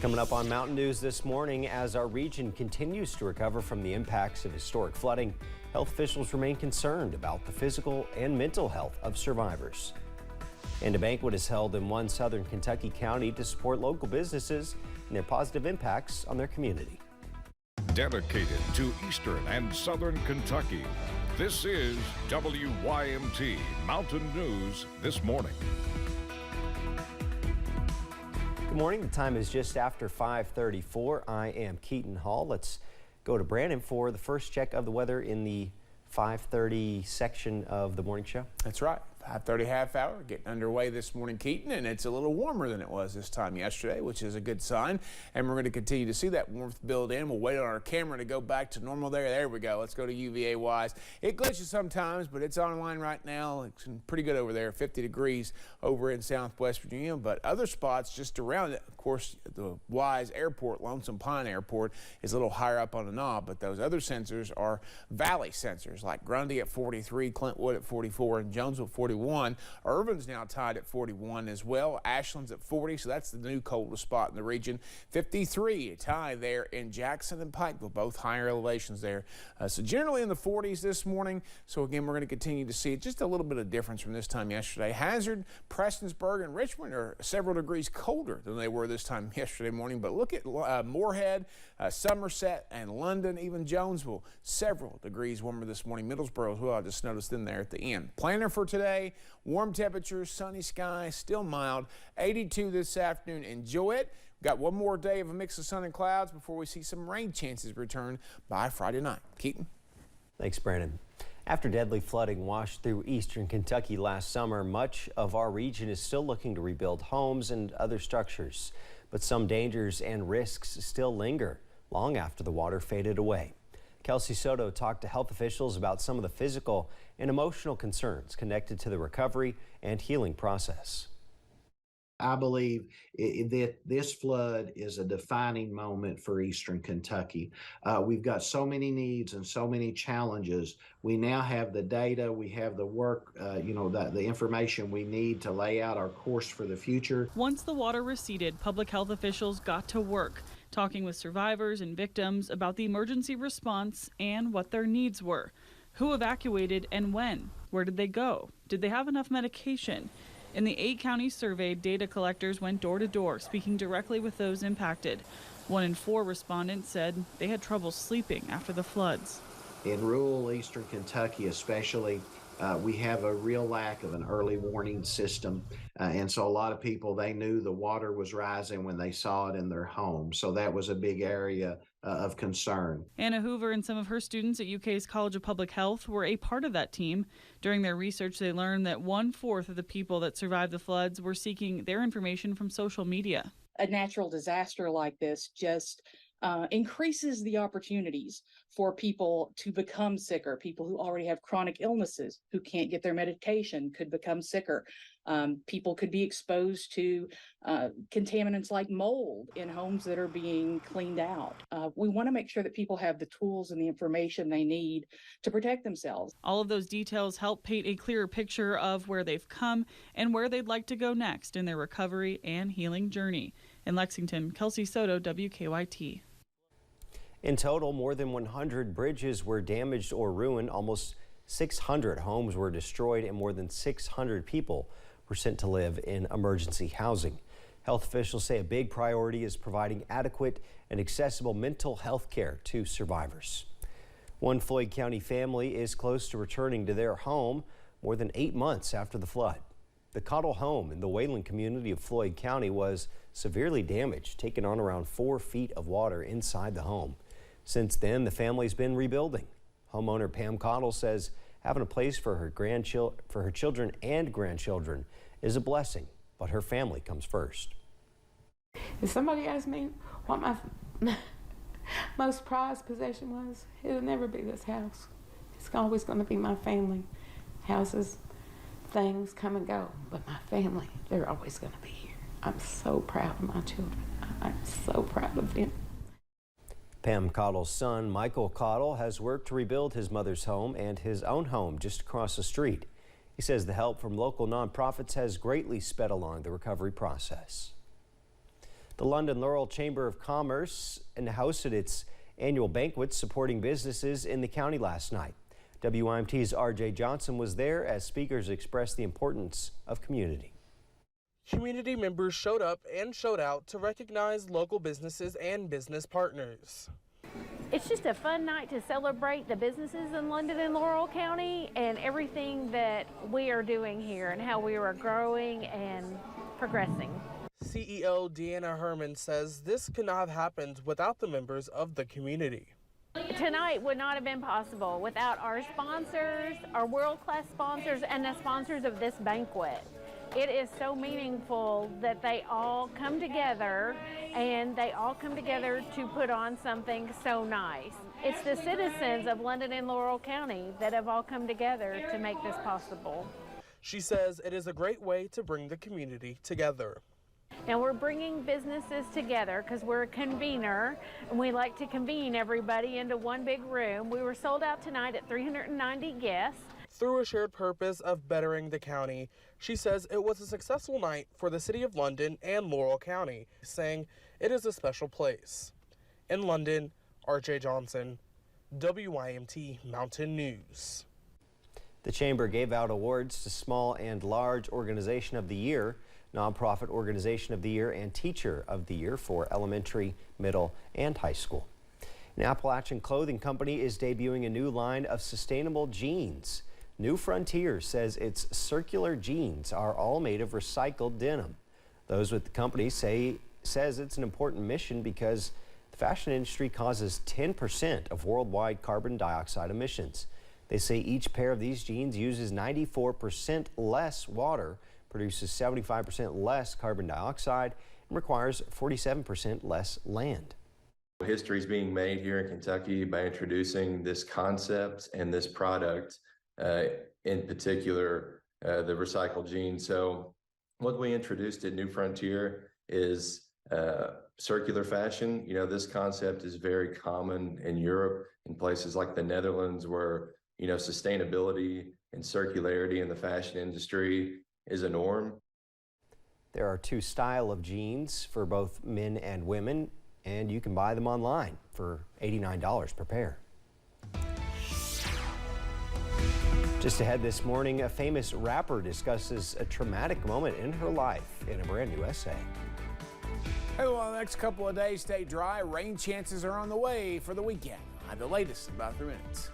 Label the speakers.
Speaker 1: Coming up on Mountain News this morning, as our region continues to recover from the impacts of historic flooding, health officials remain concerned about the physical and mental health of survivors. And a banquet is held in one southern Kentucky county to support local businesses and their positive impacts on their community.
Speaker 2: Dedicated to eastern and southern Kentucky, this is WYMT Mountain News this morning.
Speaker 1: Good morning. The time is just after 5:34. I am Keaton Hall. Let's go to Brandon for the first check of the weather in the 5:30 section of the morning show.
Speaker 3: That's right. 5:30 half hour getting underway this morning, Keaton, and it's a little warmer than it was this time yesterday, which is a good sign. And we're going to continue to see that warmth build in. We'll wait on our camera to go back to normal there. There we go. Let's go to UVA wise. It glitches sometimes, but it's online right now. It's pretty good over there, 50 degrees over in Southwest Virginia. But other spots just around it, of course, the Wise Airport, Lonesome Pine Airport, is a little higher up on the knob. But those other sensors are valley sensors, like Grundy at 43, Clintwood at 44, and Jonesville 41. Irvin's now tied at 41 as well. Ashland's at 40, so that's the new coldest spot in the region. 53, a tie there in Jackson and Pikeville, both higher elevations there. So generally in the 40s this morning. So again, we're going to continue to see just a little bit of difference from this time yesterday. Hazard, Prestonsburg, and Richmond are several degrees colder than they were this time yesterday morning. But look at Moorhead, Somerset, and London, even Jonesville, several degrees warmer this morning. Middlesboro as well, I just noticed in there at the end. Planner for today. Warm temperatures, sunny skies, still mild. 82 this afternoon. Enjoy it. Got one more day of a mix of sun and clouds before we see some rain chances return by Friday night. Keaton.
Speaker 1: Thanks, Brandon. After deadly flooding washed through eastern Kentucky last summer, much of our region is still looking to rebuild homes and other structures. But some dangers and risks still linger long after the water faded away. Kelsey Soto talked to health officials about some of the physical and emotional concerns connected to the recovery and healing process.
Speaker 4: I believe that this flood is a defining moment for eastern Kentucky. We've got so many needs and so many challenges. We now have the data, we have the work, the information we need to lay out our course for the future.
Speaker 5: Once the water receded, public health officials got to work, talking with survivors and victims about the emergency response and what their needs were. Who evacuated and when? Where did they go? Did they have enough medication? In the 8 counties surveyed, data collectors went door to door, speaking directly with those impacted. 1 in 4 respondents said they had trouble sleeping after the floods.
Speaker 4: In rural eastern Kentucky especially, we have a real lack of an early warning system. And so a lot of people, they knew the water was rising when they saw it in their home. So that was a big area of concern.
Speaker 5: Anna Hoover and some of her students at UK's College of Public Health were a part of that team. During their research, they learned that 1/4 of the people that survived the floods were seeking their information from social media.
Speaker 6: A natural disaster like this just increases the opportunities for people to become sicker. People who already have chronic illnesses who can't get their medication could become sicker. People could be exposed to contaminants like mold in homes that are being cleaned out. We want to make sure that people have the tools and the information they need to protect themselves.
Speaker 5: All of those details help paint a clearer picture of where they've come and where they'd like to go next in their recovery and healing journey. In Lexington, Kelsey Soto, WKYT.
Speaker 1: In total, more than 100 bridges were damaged or ruined. Almost 600 homes were destroyed and more than 600 people were sent to live in emergency housing. Health officials say a big priority is providing adequate and accessible mental health care to survivors. One Floyd County family is close to returning to their home more than 8 months after the flood. The Cottle home in the Wayland community of Floyd County was severely damaged, taking on around 4 feet of water inside the home. Since then, the family's been rebuilding. Homeowner Pam Cottle says having a place for her children and grandchildren is a blessing, but her family comes first.
Speaker 7: If somebody asked me what my most prized possession was, it'll never be this house. It's always going to be my family. Houses, things come and go, but my family, they're always going to be here. I'm so proud of my children. I'm so proud of them.
Speaker 1: Pam Cottle's son, Michael Cottle, has worked to rebuild his mother's home and his own home just across the street. He says the help from local nonprofits has greatly sped along the recovery process. The London Laurel Chamber of Commerce hosted its annual banquet supporting businesses in the county last night. WYMT's RJ Johnson was there as speakers expressed the importance of community.
Speaker 8: Community members showed up and showed out to recognize local businesses and business partners.
Speaker 9: It's just a fun night to celebrate the businesses in London and Laurel County and everything that we are doing here and how we are growing and progressing.
Speaker 8: CEO Deanna Herman says this could not have happened without the members of the community.
Speaker 9: Tonight would not have been possible without our sponsors, our world-class sponsors, and the sponsors of this banquet. It is so meaningful that they all come together and they all come together to put on something so nice. It's the citizens of London and Laurel County that have all come together to make this possible.
Speaker 8: She says it is a great way to bring the community together.
Speaker 9: Now we're bringing businesses together because we're a convener and we like to convene everybody into one big room. We were sold out tonight at 390 guests.
Speaker 8: Through a shared purpose of bettering the county, she says it was a successful night for the city of London and Laurel County, saying it is a special place. In London, RJ Johnson, WYMT Mountain News.
Speaker 1: The chamber gave out awards to Small and Large Organization of the Year, Nonprofit Organization of the Year, and Teacher of the Year for elementary, middle, and high school. An Appalachian clothing company is debuting a new line of sustainable jeans. New Frontier says its circular jeans are all made of recycled denim. Those with the company says it's an important mission because the fashion industry causes 10% of worldwide carbon dioxide emissions. They say each pair of these jeans uses 94% less water, produces 75% less carbon dioxide, and requires 47% less land.
Speaker 10: History is being made here in Kentucky by introducing this concept and this product, in particular, the recycled jeans. So what we introduced at New Frontier is circular fashion. You know, this concept is very common in Europe, in places like the Netherlands, where, you know, sustainability and circularity in the fashion industry is a norm.
Speaker 1: There are two styles of jeans for both men and women, and you can buy them online for $89 per pair. Just ahead this morning, a famous rapper discusses a traumatic moment in her life in a brand new essay.
Speaker 3: Hey, well, the next couple of days stay dry. Rain chances are on the way for the weekend. I have the latest in about 3 minutes.